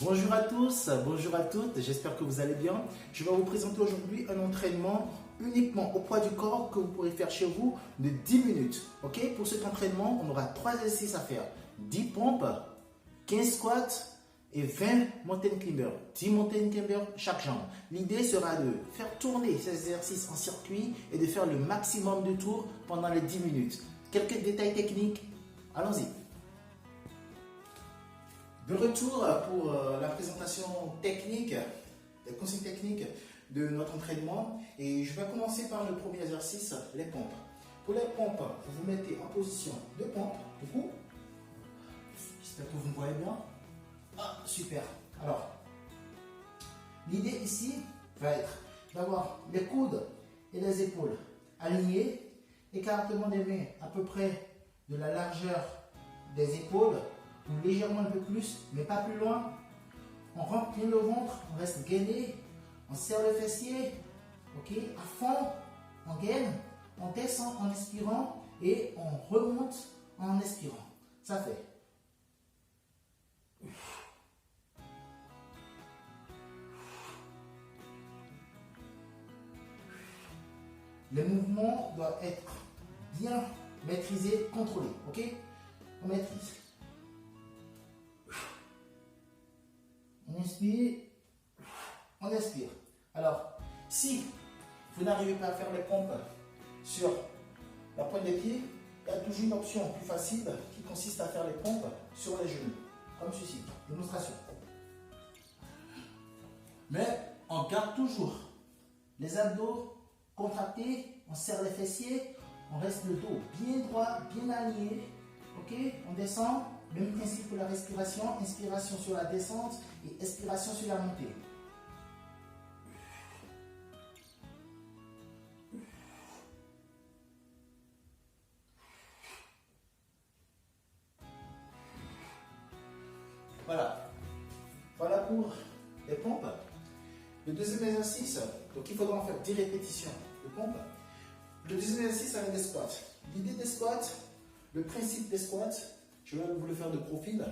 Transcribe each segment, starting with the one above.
Bonjour à tous, bonjour à toutes, j'espère que vous allez bien. Je vais vous présenter aujourd'hui un entraînement uniquement au poids du corps que vous pourrez faire chez vous de 10 minutes. Ok? Pour cet entraînement, on aura 3 exercices à faire. 10 pompes, 15 squats et 20 mountain climbers. 10 mountain climbers chaque jambe. L'idée sera de faire tourner ces exercices en circuit et de faire le maximum de tours pendant les 10 minutes. Quelques détails techniques, allons-y. De retour pour la présentation technique, des consignes techniques de notre entraînement. Et je vais commencer par le premier exercice, les pompes. Pour les pompes, vous vous mettez en position de pompe, du coup. J'espère que vous me voyez bien. Ah, super. Alors, l'idée ici va être d'avoir les coudes et les épaules alignés, écartement des mains à peu près de la largeur des épaules, ou légèrement un peu plus, mais pas plus loin. On rentre bien le ventre, on reste gainé, on serre le fessier, ok, à fond, on gaine, on descend en expirant et on remonte en expirant. Ça fait. Les mouvements doivent être bien maîtrisés, contrôlés, ok? On maîtrise. On inspire, on expire. Alors, si vous n'arrivez pas à faire les pompes sur la pointe des pieds, il y a toujours une option plus facile qui consiste à faire les pompes sur les genoux, comme ceci. Démonstration. Mais on garde toujours les abdos contractés, on serre les fessiers, on reste le dos bien droit, bien aligné. Ok, on descend. Même principe pour la respiration, inspiration sur la descente et expiration sur la montée. Voilà. Voilà pour les pompes. Le deuxième exercice, donc il faudra en faire 10 répétitions de pompes. Le deuxième exercice, c'est des squats. L'idée des squats, le principe des squats, je vais vous le faire de profil.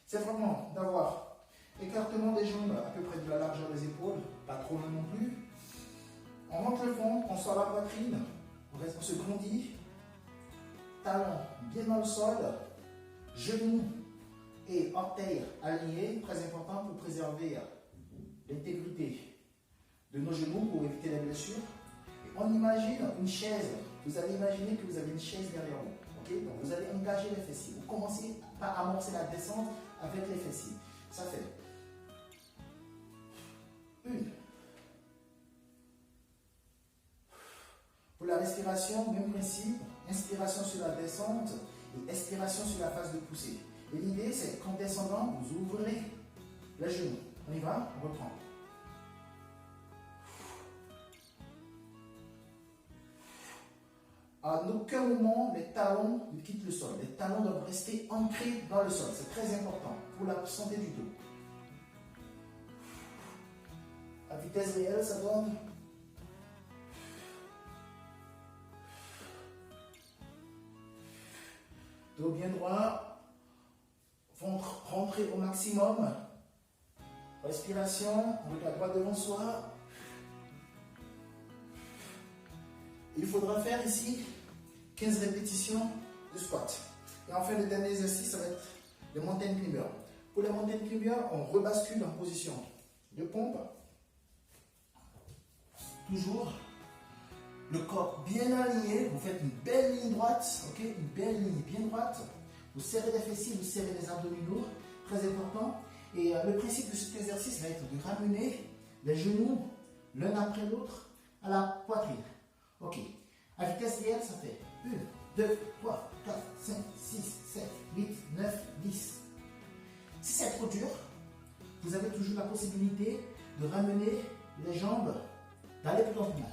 C'est vraiment d'avoir écartement des jambes à peu près de la largeur des épaules, pas trop long non plus. On monte le ventre, on sort la poitrine, on se grandit, talons bien dans le sol, genoux et orteils alignés, très important pour préserver l'intégrité de nos genoux pour éviter les blessures. Et on imagine une chaise, vous allez imaginer que vous avez une chaise derrière vous. Okay? Donc vous allez engager les fessiers. Vous commencez par amorcer la descente avec les fessiers. Ça fait 1. Pour la respiration, même principe. Inspiration sur la descente et expiration sur la phase de poussée. Et l'idée, c'est qu'en descendant, vous ouvrez les genoux. On y va, on reprend. À aucun moment, les talons ne quittent le sol. Les talons doivent rester ancrés dans le sol. C'est très important pour la santé du dos. À vitesse réelle, ça donne. Dos bien droit. Ventre rentré au maximum. Respiration. On regarde droit devant soi. Il faudra faire ici 15 répétitions de squat. Et enfin, le dernier exercice, ça va être le mountain climber. Pour les mountain climber, on rebascule en position de pompe. Toujours le corps bien aligné. Vous faites une belle ligne droite, ok? Une belle ligne bien droite. Vous serrez les fessiers, vous serrez les abdominaux, très important. Et le principe de cet exercice va être de ramener les genoux l'un après l'autre à la poitrine. Ok. À vitesse réelle, ça fait 1, 2, 3, 4, 5, 6, 7, 8, 9, 10. Si c'est trop dur, vous avez toujours la possibilité de ramener les jambes, d'aller plus lentement.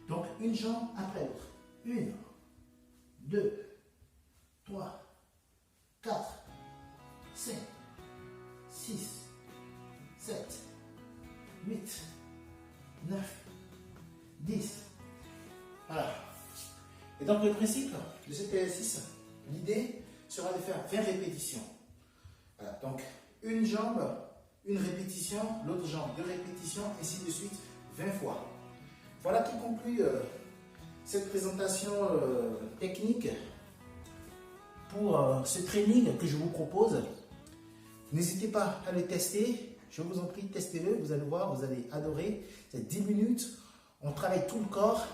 Donc, une jambe après l'autre. 1, 2, 3, 4, 5, 6, 7, 8, 9, 10. Voilà. Et donc le principe de cet exercice, l'idée sera de faire 20 répétitions. Voilà. Donc une jambe une répétition, l'autre jambe, 2 répétitions, ainsi de suite, 20 fois. Voilà qui conclut cette présentation technique pour ce training que je vous propose. N'hésitez pas à le tester. Je vous en prie, testez-le. Vous allez voir, vous allez adorer. C'est 10 minutes. On travaille tout le corps.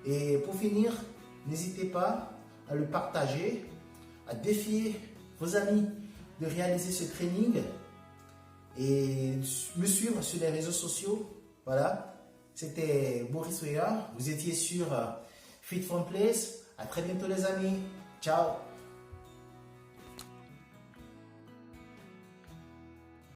Et pour finir, n'hésitez pas à le partager, à défier vos amis de réaliser ce training et me suivre sur les réseaux sociaux. Voilà. C'était Boris Weah. Vous étiez sur Fit from Place. À très bientôt les amis. Ciao.